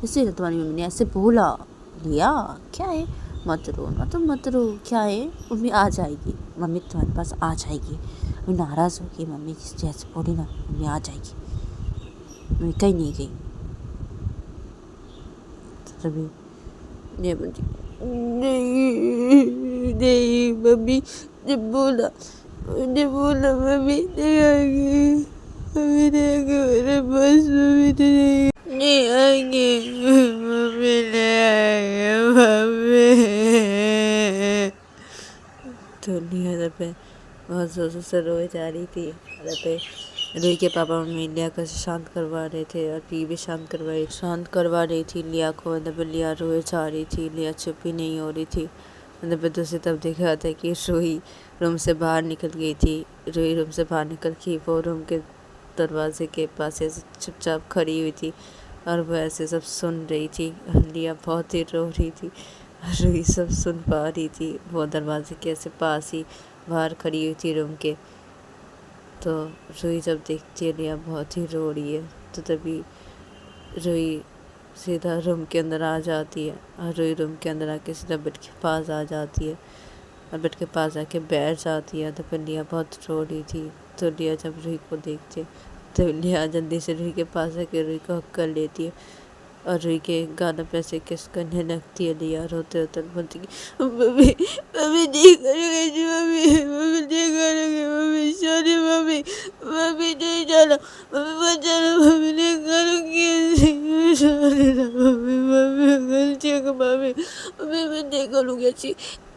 इसीलिए तुम्हारी मम्मी ने ऐसे बोला। लिया क्या है, मत रो ना, तुम मत रो, क्या है, मम्मी आ जाएगी, मम्मी तुम्हारे पास आ जाएगी। अभी नाराज़ होगी मम्मी, जैसे बोली ना, मम्मी आ जाएगी, मम्मी कहीं नहीं गई। तो तभी ये बोलती नहीं नहीं मम्मी जब बोला, मुझे बोला मम्मी नहीं आएगी, मम्मी नहीं आएगी मेरे पास, मम्मी नहीं आएंगे, मम्मी नहीं आएंगे, मम्मी। तो लिया पे बहुत जोर से रोए जा रही थी। पे रुई के पापा मम्मी लिया को शांत करवा रहे थे और पी भी शांत करवा रही थी लिया को। लिया रोए जा रही थी, लिया चुप ही नहीं हो रही थी। दूसरी तरफ देखा था कि रुई रूम से बाहर निकल गई थी। रुई रूम से बाहर निकल के वो रूम के दरवाजे के पास ऐसे चुपचाप खड़ी हुई थी और वो ऐसे सब सुन रही थी। लिया बहुत ही रो रही थी, रुई सब सुन पा रही थी। वो दरवाजे के ऐसे पास ही बाहर खड़ी हुई थी रूम के। तो रुई जब देखती है लिया बहुत ही रो रही है, तो तभी रुई सीधा रूम के अंदर आ जाती है और रुई रूम के अंदर आके सीधा बेड के पास आ जाती है और बेड के पास आके बैठ जाती है। तो फिर लिया बहुत रो रही थी। तो लिया जब रुई को देखती है तो लिया जल्दी से रुई के पास आके रुई को हक कर लेती है और रुई के गानों पे ऐसे किस करने लगती है। लिया रोते रोते बोलती कि मम्मी मम्मी नहीं करूँगी जी, मम्मी मम्मी नहीं करूँगी, मम्मी सॉरी मम्मी, मम्मी नहीं जाना, मम्मी मत जाना, मम्मी नहीं करूँगी, सॉरी ना मम्मी, मम्मी गलती हो गई मम्मी, मम्मी मैं नहीं करूँगी ऐसी,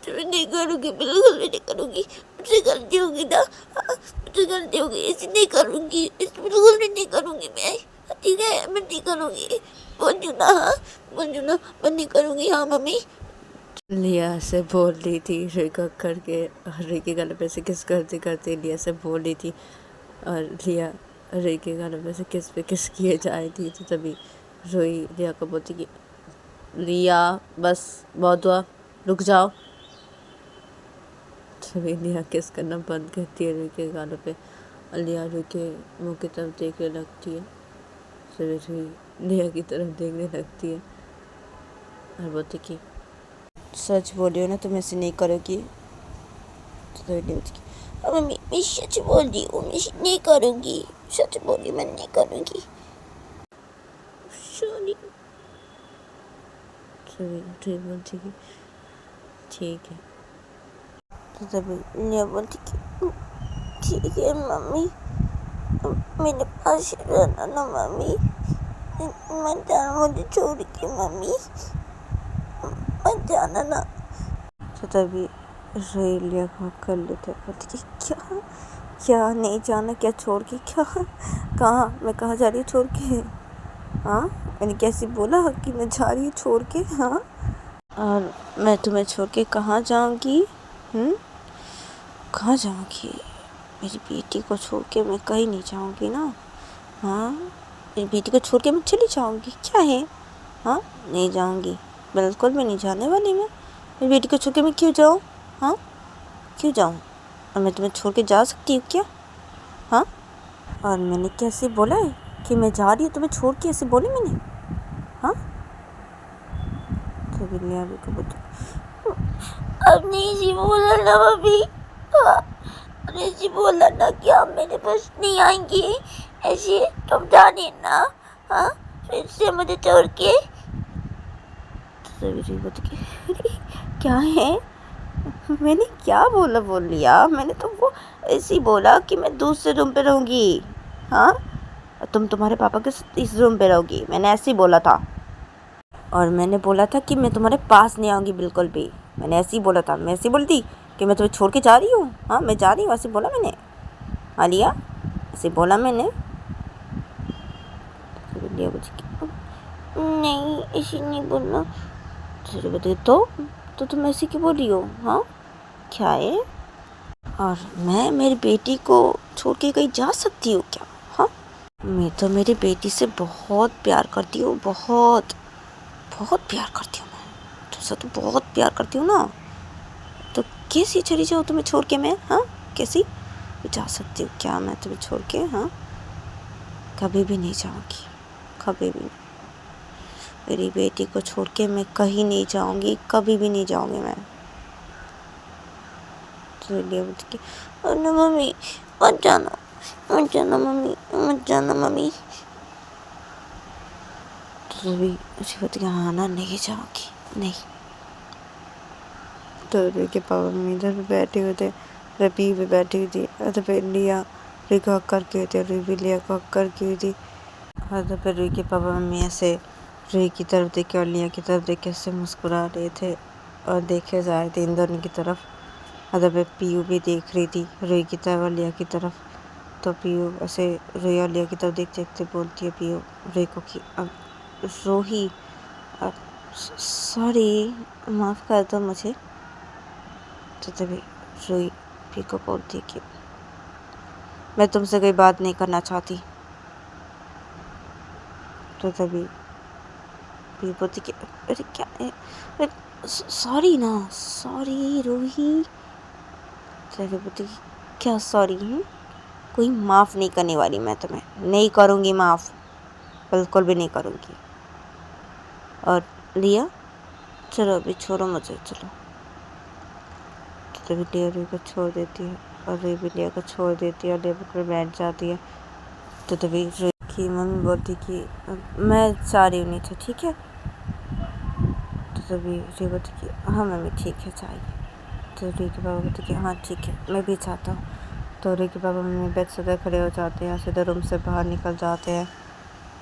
मैं नहीं करूँगी, बिल्कुल भी नहीं करूँगी, मुझसे गलती होगी ना, मुझसे गलती होगी, ऐसी नहीं करूँगी, बिल्कुल भी नहीं करूँगी मैं, ठीक है मैं नहीं करूँगी, बोल दू ना, हाँ बोल दू ना, मैं नहीं करूँगी, हाँ मम्मी। लिया से बोल रही थी रुई को करके, रुई के गले पे से किस करते करते लिया से बोल रही थी और लिया रुई के गले पे से किस पे किस किए जा रही थी। तो तभी रुई लिया को बोलती कि लिया बस बहुत हुआ, रुक जाओ। तभी लिया किस करना बंद करती है रुई के गालों पे और लिया रुई के मुँह की तरफ देखने लगती है। फिर रुई लिया की तरफ देखने लगती है और बोलती कि सच बोलियो ना, तुम ऐसे नहीं करोगी। तो मम्मी मैं सच बोल रही हूँ, मैं नहीं करूँगी, सच बोली मैं नहीं करूँगी, सॉरी। बोलती कि ठीक है। तो तभी लिया बोलती कि ठीक है मम्मी, मेरे पास रहना ना मम्मी, मत जाना मुझे छोड़ के मम्मी, मत जाना ना। तो तभी रोई लिया कर लेते बोलती कि क्या क्या नहीं जाना, क्या छोड़ के, क्या कहाँ, मैं कहाँ जा रही हूँ छोड़ के? हाँ, मैंने कैसे बोला कि मैं जा रही हूँ छोड़ के? हाँ, और मैं तुम्हें छोड़ के कहाँ जाऊँगी? कहाँ जाऊँगी? मेरी बेटी को छोड़ के मैं कहीं नहीं जाऊँगी ना। हाँ, मेरी बेटी को छोड़ के मैं चली जाऊँगी, क्या है? हाँ, नहीं जाऊँगी, बिल्कुल भी नहीं जाने वाली मैं। मेरी बेटी को छोड़ के मैं क्यों जाऊँ? हाँ, क्यों जाऊँ? और मैं तुम्हें छोड़ के जा सकती हूँ क्या? हाँ, और मैंने कैसे बोला है कि मैं जा रही हूँ तुम्हें छोड़ के? ऐसे बोली मैंने? हाँ, तो बिल्लियाँ भी को अब नहीं जी बोला ना मम्मी। हाँ, अरे जी बोला ना कि आप मेरे पास नहीं आएंगी, ऐसे तुम जाने ना। हाँ, फिर से मुझे छोड़ के। क्या है? मैंने क्या बोल लिया? मैंने तो वो ऐसे ही बोला कि मैं दूसरे रूम पे रहूँगी। हाँ, तुम तुम्हारे पापा के साथ इस रूम पे रहोगी, मैंने ऐसे ही बोला था। और मैंने बोला था कि मैं तुम्हारे पास नहीं आऊँगी बिल्कुल भी, मैंने ऐसे ही बोला था। मैं ऐसे ही बोलती कि मैं तुम्हें छोड़ के जा रही हूँ? हाँ, मैं जा रही हूँ, ऐसे बोला मैंने? आलिया, ऐसे बोला मैंने? नहीं, ऐसे नहीं बोलना। तो तुम ऐसे क्यों बोल रही हो? हाँ, क्या है? और मैं मेरी बेटी को छोड़ के कहीं जा सकती हूँ क्या? हाँ, मैं तो मेरी बेटी से बहुत प्यार करती हूँ, बहुत बहुत प्यार करती हूँ मैं तुमसे, तो बहुत प्यार करती हूँ ना। तो कैसी चली जाऊँ तुम्हें छोड़ के मैं? हाँ, कैसी जा सकती हूँ क्या मैं तुम्हें छोड़ के? हाँ, कभी भी नहीं जाऊँगी, कभी भी। मेरी बेटी को छोड़ के मैं कहीं नहीं जाऊँगी, कभी भी नहीं जाऊँगी मैं। तो बोलती कि मम्मी मत जाना, मत जाना मम्मी, मत जाना मम्मी। तो भी उसी बोलती कि हाँ ना, नहीं जाऊँगी, नहीं। तो के पापा मम्मी इधर पे बैठे हुए थे, रबी भी बैठी हुई थी, अदर पे लिया रुई को हक करके हुए थे, रुई भी लिया को हक करके हुई थी। अदर पे रुई के पापा मम्मी ऐसे रुई की तरफ देख के और लिया की तरफ देख के ऐसे मुस्कुरा रहे थे और देखे जा रहे थे इन दोनों की तरफ। अदर पे पीयू भी देख रही थी रुई की तरफ और लिया की तरफ। तो पीयू ऐसे रुई और लिया की तरफ देखते देखते बोलती है पीयू रुई को कि अब रोही, अब सॉरी, माफ़ कर दो मुझे। तो तभी रुई पी को बोलती कि मैं तुमसे कोई बात नहीं करना चाहती। तो तभी पी बोलती कि अरे क्या है? सॉरी ना, सॉरी रूही। तभी बोलती कि क्या सॉरी है? कोई माफ़ नहीं करने वाली मैं तुम्हें, नहीं करूँगी माफ़, बिल्कुल भी नहीं करूँगी। और लिया, चलो अभी छोड़ो मुझे, चलो। तो तभी लिया रूही को छोड़ देती है और रूही भी लिया को छोड़ देती है और लिया पर बैठ जाती है। तो तभी रूही की मम्मी बोलती कि मैं जा रही हूँ नीचे, ठीक है? तो तभी रूही बोलती कि हाँ मम्मी ठीक है, चाहिए। तो रूही के पापा बोलते कि हाँ ठीक है, मैं भी चाहता हूँ। तो रूही के पापा मम्मी बेड से खड़े हो जाते हैं, सीधे रूम से बाहर निकल जाते हैं।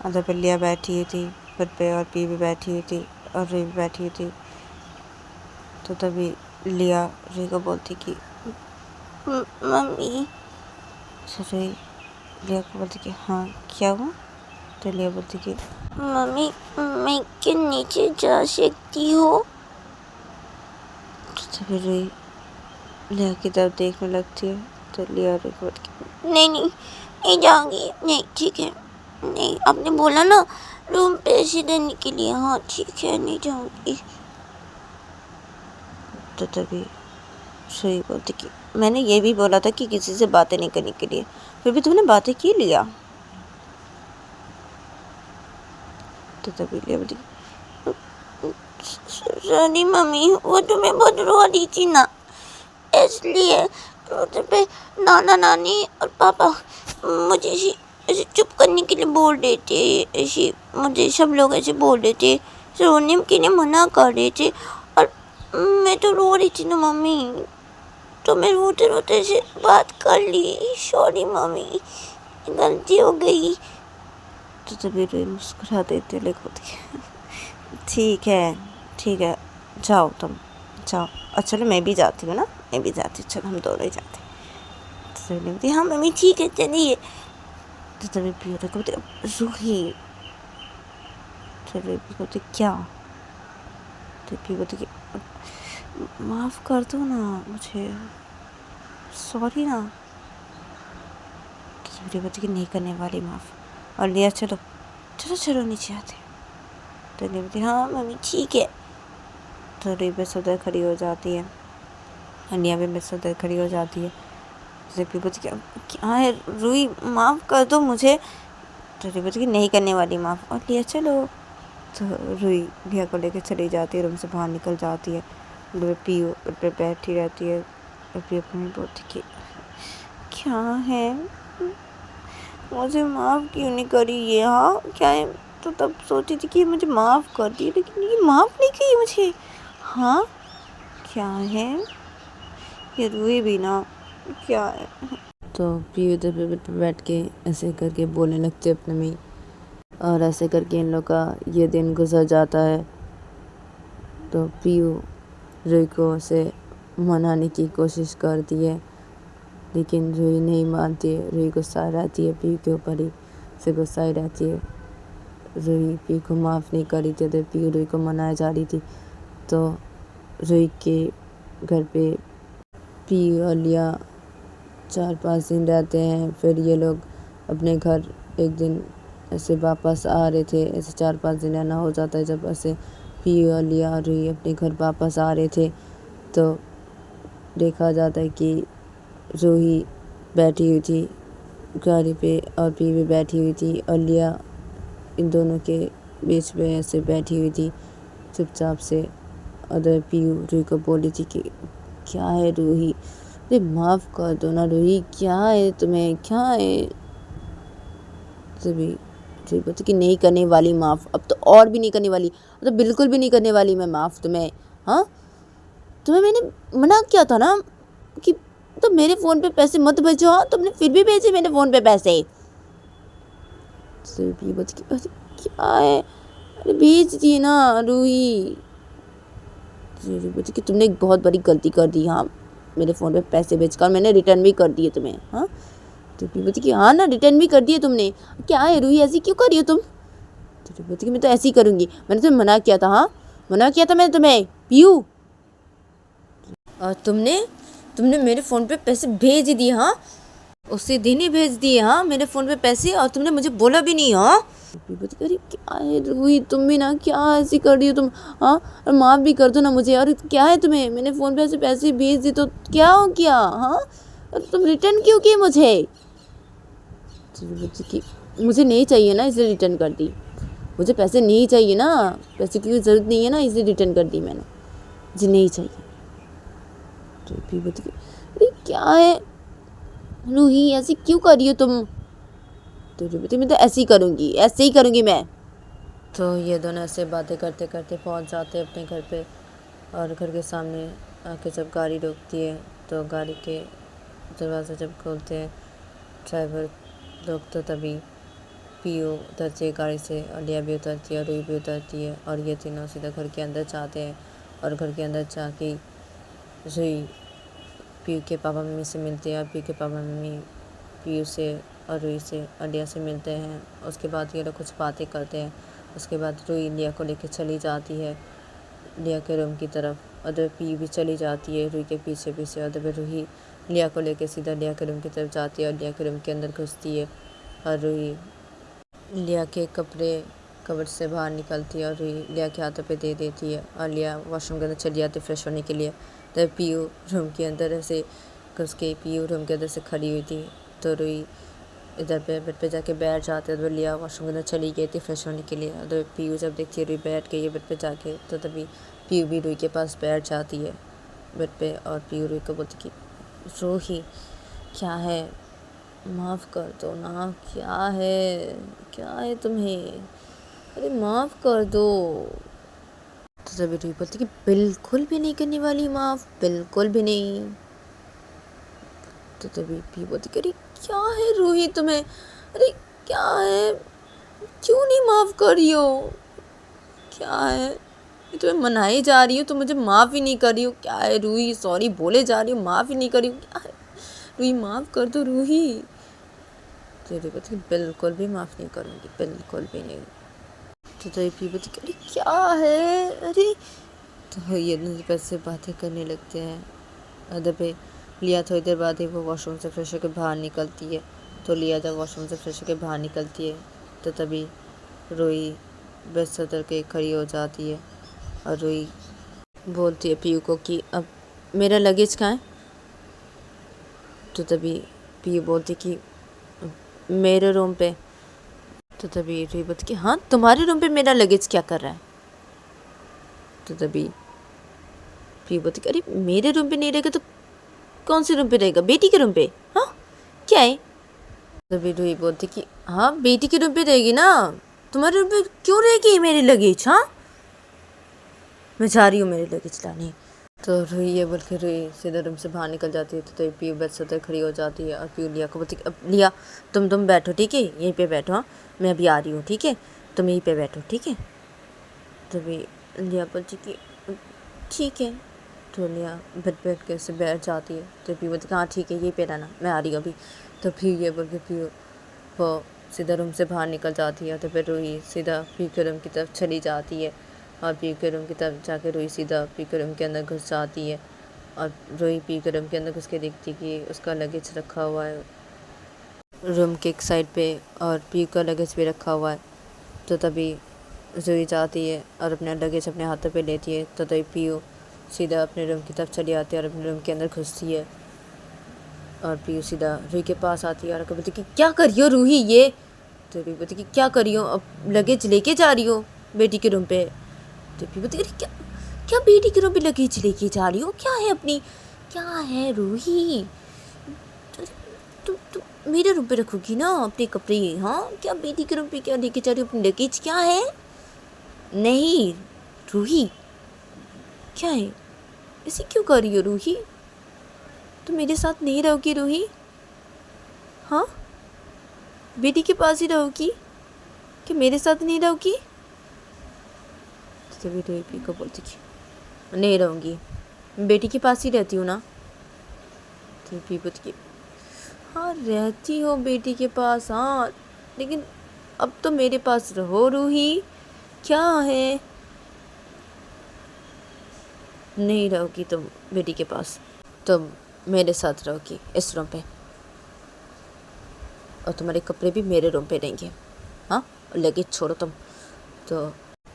अंदर पे लिया बैठी हुई थी बेड पे और पी भी बैठी हुई थी और रूही भी बैठी हुई थी। तो तभी लिया रूही को बोलती कि मम्मी। तो रूही लिया को बोलती कि हाँ क्या हुआ? तो लिया बोलती कि मम्मी मैं क्या नीचे जा सकती हूँ? तो तभी रूही लिया की तरफ देखने लगती है। तो लिया रूही को बोलती कि नहीं नहीं नहीं जाऊँगी, नहीं ठीक है, नहीं आपने बोला ना रूम पे ऐसे रहने के लिए, हाँ ठीक है नहीं जाऊँगी। तो तभी रूही बोलती कि मैंने ये भी बोला था कि किसी से बातें नहीं करने के लिए, फिर भी तुमने बातें की लिया। तो तभी लिया बोलती सॉरी मम्मी, वो तुम्हें बहुत रो रही थी ना, इसलिए तो पे नाना नानी और पापा मुझे ऐसे चुप करने के लिए बोल रहे थे, ऐसे मुझे सब लोग ऐसे बोल रहे थे, रोने के लिए मना कर रहे थे और मैं तो रो रही थी ना मम्मी, तो मैं रोते रोते ऐसे बात कर ली, सॉरी मम्मी गलती हो गई। तो तभी रोई मुस्कुरा देते लेकिन ठीक है जाओ तुम अच्छा अच्छा चलो मैं भी जाती हूँ ना, मैं भी जाती हूँ, चलो हम दोनों ही जाते हैं। तो सभी बोलती हाँ मम्मी ठीक है चलिए। तो तभी पियो तो बोलते रूही, तो रूही बोलती क्या, तो पियो बोलती कि माफ़ कर दो ना मुझे, सॉरी ना। तो सभी बोलती कि नहीं करने वाली माफ़, और लिया चलो चलो चलो नीचे आते। तो लिया बोलती हाँ मम्मी ठीक है। तो रूही बस उधर खड़ी हो जाती है, लिया भी बस उधर खड़ी हो जाती है। तो लिया बोलती क्या है रूही माफ़ कर दो मुझे। तो रूही बोलती कि नहीं करने वाली माफ़, और लिया चलो। तो रूही लिया को लेकर चली जाती है, रूम से बाहर निकल जाती है। पियो पे बैठी रहती है, पियो अपनी बोलती कि क्या है मुझे माफ़ क्यों नहीं करी ये, हाँ क्या है। तो तब सोची थी कि मुझे माफ़ कर दी, लेकिन ये माफ़ नहीं की मुझे, हाँ क्या है ये रूही भी ना, क्या है। तो पियो इधर बेड पे बैठ के ऐसे करके बोलने लगते अपने में, और ऐसे करके इन लोग का ये दिन गुजर जाता है। तो पियो रूही को ऐसे मनाने की कोशिश करती है, लेकिन रूही नहीं मानती है। रूही गुस्सा रहती है पियो के ऊपर ही, से गुस्सा ही रहती है। रूही पियो को माफ़ नहीं करी थी, तो पियो रूही को मनाए जा रही थी। तो रूही के घर पे पियो और लिया 4-5 दिन रहते हैं। फिर ये लोग अपने घर एक दिन ऐसे वापस आ रहे थे, ऐसे 4-5 दिन रहना हो जाता है। जब ऐसे पियो और लिया और रूही अपने घर वापस आ रहे थे, तो देखा जाता है कि रूही बैठी हुई थी गाड़ी पे और पियो भी बैठी हुई थी, और लिया इन दोनों के बीच में ऐसे बैठी हुई थी चुपचाप से। और पियो रूही को बोली थी कि क्या है रूही, अरे माफ़ कर दो ना रूही, क्या है तुम्हें, क्या है। तभी रूही बोलती कि नहीं करने वाली माफ़, अब तो और भी नहीं करने वाली, तो बिल्कुल भी नहीं करने वाली मैं माफ़ तुम्हें। हाँ तुम्हें मैंने मना किया था ना कि तो मेरे फ़ोन पे पैसे मत भेजो, हाँ तुमने फिर भी भेजे मेरे फ़ोन पे पैसे। तो भी बोलती कि अरे क्या है, अरे भेज दिए ना रूही। रूही बोलती कि तुमने एक बहुत बड़ी गलती कर दी, हाँ मेरे फ़ोन पे पैसे भेजकर मैंने रिटर्न भी कर दिए तुम्हें, हाँ। तो रूही बोलती कि हाँ ना रिटर्न भी कर दिए तुमने, क्या है रूही ऐसी क्यों कर रही हो तुम। तो रूही बोलती कि मैं तो ऐसे ही करूँगी, मैंने तुम्हें मना किया था, हाँ मना किया था मैंने तुम्हें पीयू, और तुमने तुमने मेरे फ़ोन पे पैसे भेज दिए, हाँ उसी दिन ही भेज दिए, हाँ मेरे फ़ोन पे पैसे, और तुमने मुझे बोला भी नहीं, हाँ। अरे क्या है रूही तुम भी ना, क्या ऐसी कर रही हो तुम, हाँ और माफ़ भी कर दो ना मुझे, और क्या है तुम्हें, मैंने फ़ोन पे ऐसे पैसे भेज दिए तो क्या हो गया, हाँ और तुम रिटर्न क्यों किए मुझे। कि मुझे नहीं चाहिए ना इसलिए रिटर्न कर दी, मुझे पैसे नहीं चाहिए ना, पैसे की ज़रूरत नहीं है ना इसलिए रिटर्न कर दी मैंने, मुझे नहीं चाहिए। तो भी बोलती अरे क्या है रूही ऐसी क्यों कर रही हो तुम। तो बोलती मैं तो ऐसे ही करूँगी, ऐसे ही करूँगी मैं। तो ये दोनों ऐसे बातें करते करते पहुंच जाते हैं अपने घर पे, और घर के सामने आके जब गाड़ी रोकती है, तो गाड़ी के दरवाज़ा जब खोलते हैं ड्राइवर लोग, तो तभी पियो उतरती है गाड़ी से, और लिया भी उतरती है और रूही भी उतरती है, और ये तीनों सीधा घर के अंदर जाते हैं। और घर के अंदर जाके रूही पियो के पापा मम्मी से मिलती है, और पियो के पापा मम्मी पियो से और रूही से और लिया से मिलते हैं। उसके बाद ये लोग कुछ बातें करते हैं। उसके बाद रूही लिया को लेकर चली जाती है लिया के रूम की तरफ, और पियो भी चली जाती है रूही के पीछे पीछे, और रूही लिया को लेकर सीधा लिया के रूम की तरफ जाती है और लिया के रूम के अंदर घुसती है, और रूही लिया के कपड़े कवर से बाहर निकलती है और रूही लिया के हाथों पे दे देती है, और लिया वॉशरूम के अंदर चली जाती है फ्रेश होने के लिए। तब पियो रूम के अंदर ऐसे घुस के पियो रूम के अंदर से खड़ी हुई थी, तो रूही इधर पे बेड पे जाके बैठ जाते हैं। तो लिया वॉशरूम के अंदर चली गई थी फ्रेश होने के लिए, तो पियो जब देखती है रूही बैठ गई है बेड पे जाके, तो तभी पियो भी रूही के पास बैठ जाती है बेड पे, और पियो रूही को बोलती कि रूही क्या है माफ़ कर दो ना, क्या है तुम्हें, अरे माफ़ कर दो। तो तभी रूही बोलती कि बिल्कुल भी नहीं करने वाली माफ़, बिल्कुल भी नहीं। तो तभी पियो बोलती कि अरे क्या है रूही तुम्हें, अरे क्या है क्यों नहीं माफ़ कर रही हो, क्या है। तुम्हें मनाई जा रही हूँ, तुम मुझे माफ़ ही नहीं कर रही हो। क्या है रूही, सॉरी बोले जा रही हूँ, माफ़ ही नहीं कर रही हूँ। क्या है रूही, माफ़ कर दो रूही। तेरे बच्चे बिल्कुल भी माफ़ नहीं करूँगी, बिल्कुल भी नहीं। तो तेरी पी बच्ची अरे क्या है, अरे तो ये पैसे बातें करने लगते हैं। अदर पे लिया थोड़ी देर बाद ही वो वॉशरूम से फ्रेश होकर बाहर निकलती है। तो लिया जब वॉशरूम से फ्रेश होकर बाहर निकलती है तो तभी रोई बेड से उतर के खड़ी हो जाती है और रोई बोलती है पीयू को कि अब मेरा लगेज कहाँ है। तो तभी पीयू बोलती कि मेरे रूम पे। तो तभी रोई बोलती कि हाँ तुम्हारे रूम पे मेरा लगेज क्या कर रहा है। तो तभी पीयू बोलती कि अरे मेरे रूम पे नहीं रहेगा तो कौन से रूम पे रहेगा, बेटी के रूम पे। हाँ क्या है। तभी रूही बोलती कि हाँ बेटी के रूम पे रहेगी ना, तुम्हारे रूम पे क्यों रहेगी मेरी लगेज। हाँ मैं जा रही हूँ मेरे लगेज लाने। तो रूही ये बोल के रूही सीधा रूम से बाहर निकल जाती है। तो तभी पीयू बेड से उतर खड़ी हो जाती है और पीयू लिया को बोलती अब लिया तुम बैठो ठीक है, यहीं पे बैठो। हाँ मैं अभी आ रही हूँ ठीक है, तुम यहीं पे बैठो ठीक है। तभी लिया बोलती कि ठीक है। तो लिया बैठ के से बैठ जाती है। तो पीयू बोलती हाँ ठीक है यहीं पे रहना, मैं आ रही हूँ अभी। तो फिर ये बोल के पीयू वो सीधा रूम से बाहर निकल जाती है। तो फिर रूही सीधा पी के रूम की तरफ चली जाती है और पी के रूम की तरफ जाके रूही सीधा पी के रूम के अंदर घुस जाती है। और रूही पी के रूम के अंदर घुस के देखती कि उसका लगेज रखा हुआ है रूम के एक साइड पे और पी का लगेज भी रखा हुआ है। तो तभी रूही जाती है और अपना लगेज अपने हाथों पे लेती है। तो तभी पीयू सीधा अपने रूम की तरफ चली आती है और अपने रूम के अंदर घुसती है। और पीयू सीधा रूही के पास आती है और बोलती कि क्या कर रही हो रूही ये। तो रूही बोलती कि क्या कर रही हो, अब लगेज लेके जा रही हो बेटी के रूम पे। तो पीयू बोलती अरे क्या क्या बेटी के रूम पे लगेज लेके जा रही हो, क्या है अपनी, क्या है रूही। तुम मेरे रूम पे रखोगी ना अपने कपड़े। हाँ क्या बेटी के रूम पे क्या लेके जा रही हो, अपनी लगेज क्या है। नहीं रूही क्या है, ऐसे क्यों कर रही हो रूही, तुम मेरे साथ नहीं रहोगी रूही। हाँ बेटी के पास ही रहोगी कि मेरे साथ नहीं रहोगी। तो तभी रूही पी को बोलती कि नहीं रहूँगी, बेटी के पास ही रहती हूँ ना। तो पी बोलती कि हाँ रहती हो बेटी के पास, हाँ लेकिन अब तो मेरे पास रहो रूही, क्या है। नहीं रहोगी तुम बेटी के पास, तुम मेरे साथ रहोगी इस रूम पे और तुम्हारे कपड़े भी मेरे रूम पे रहेंगे। हाँ लगेज छोड़ो तुम। तो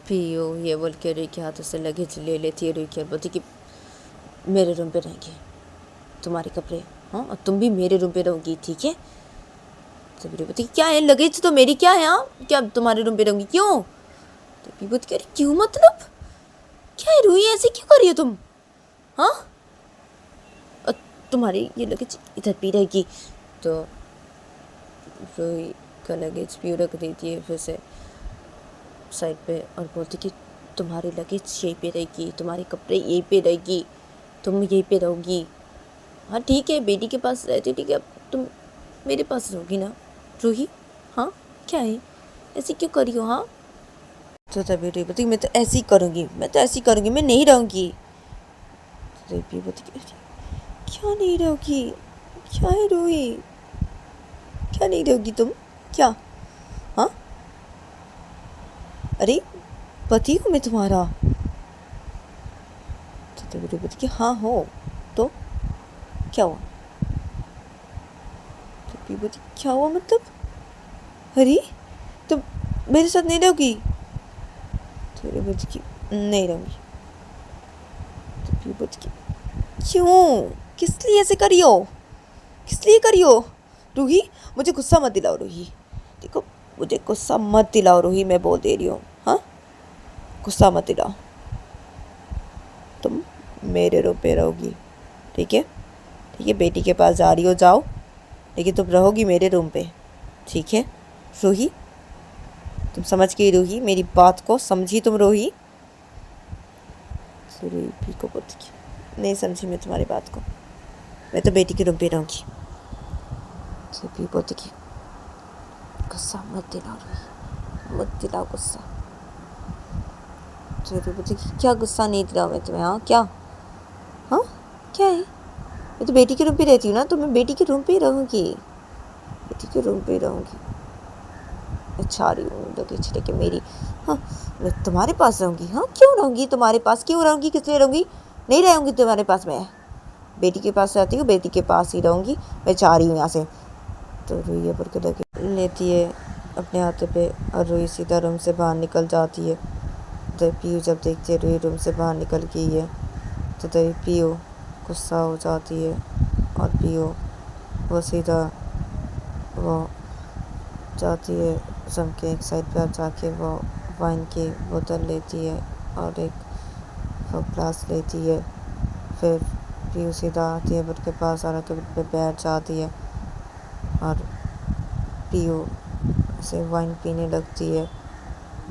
पीयू ये बोल के रूही के हाथों से लगेज ले लेती है रूही के और बोलती कि मेरे रूम पे रहेंगे तुम्हारे कपड़े, हाँ और तुम भी मेरे रूम पे रहोगी ठीक है। तो रूही बोलती क्या है, लगेज तो मेरी क्या है, हाँ क्या तुम्हारे रूम पे रहूँगी क्यों। तो पीयू बोलती अरे क्यों मतलब, क्या है रूही ऐसे क्यों कर रही हो तुम। हाँ और तुम्हारी ये लगेज इधर भी रहेगी। तो रूही का लगेज पीयू रख देती है फिर से साइड पे और बोलती कि तुम्हारी लगेज यहीं पे रहेगी, तुम्हारे कपड़े यहीं पे रहेगी, तुम यहीं पे रहोगी। हाँ ठीक है बेटी के पास रहती ठीक है, अब तुम मेरे पास रहोगी ना रूही। हाँ क्या है ऐसी क्यों करी हो। हाँ तो तभी रूही बोलती मैं तो ऐसी करूँगी, मैं तो ऐसी करूँगी, मैं नहीं रहूँगी। तो रूही बोलती क्या नहीं रहोगी, क्या है रूही, क्या नहीं रहोगी तुम, क्या। हाँ अरे पति हूँ मैं तुम्हारा। तो तभी रूही बोलती कि हाँ हो तो क्या हुआ। तो रूही बोलती क्या हुआ मतलब, अरे तुम मेरे साथ नहीं रहोगी। तो रूही बोलती कि नहीं रहूँगी। तो रूही बोलती कि क्यों, किस लिए ऐसे करी हो, किस लिए करी हो रूही, मुझे गुस्सा मत दिलाओ रूही, देखो मुझे गुस्सा मत दिलाओ रूही, मैं बोल दे रही हूँ। हाँ गुस्सा मत दिलाओ, तुम मेरे रूम पे रहोगी ठीक है, ठीक है बेटी के पास जा रही हो जाओ, लेकिन तुम रहोगी मेरे रूम पे ठीक है। रूही तुम समझ गई रूही, मेरी बात को समझी तुम रूही। तो रूही भी को बोलती नहीं समझी मैं तुम्हारी बात को, मैं तो बेटी के रूम पे रहूँगी। तो भी बोलती कि गुस्सा मत दिलाओ रूही, मत दिलाओ गुस्सा। तो रूही बोलती कि क्या गुस्सा नहीं दिला मैं तुम्हें, हाँ क्या, हाँ क्या है, मैं तो बेटी के रूम पे रहती हूँ ना, तो मैं बेटी के रूम पे ही रहूँगी, बेटी के रूम पे ही रहूँगी। अच्छा रही हूँ लगी छिड़े के मेरी, हाँ मैं तुम्हारे पास रहूँगी, हाँ क्यों रहूँगी तुम्हारे पास, क्यों रहूँगी, किस लिए रहूँगी, नहीं रहूँगी तुम्हारे पास, मैं बेटी के पास रहती हूँ, बेटी के पास ही रहूँगी, मैं चाह रही हूँ यहाँ से। तो रूही बोल के लगी लेती है अपने हाथों पे और रूही सीधा रूम से बाहर निकल जाती है। तो पीयू जब देखती है रूही रूम से बाहर निकल गई है तो तभी पीयू गुस्सा हो जाती है और पीयू वो सीधा वो जाती है सम के एक साइड पर जाके वो वाइन की बोतल लेती है और एक वो ग्लास लेती है। फिर पीयू सीधा आती है बेड के पास और आके बेड पे बैठ जाती है और पीयू से वाइन पीने लगती है।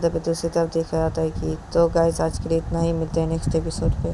तभी दूसरी तरफ देखा जाता है कि तो गाइस आज के लिए इतना ही, मिलते हैं नेक्स्ट एपिसोड पे।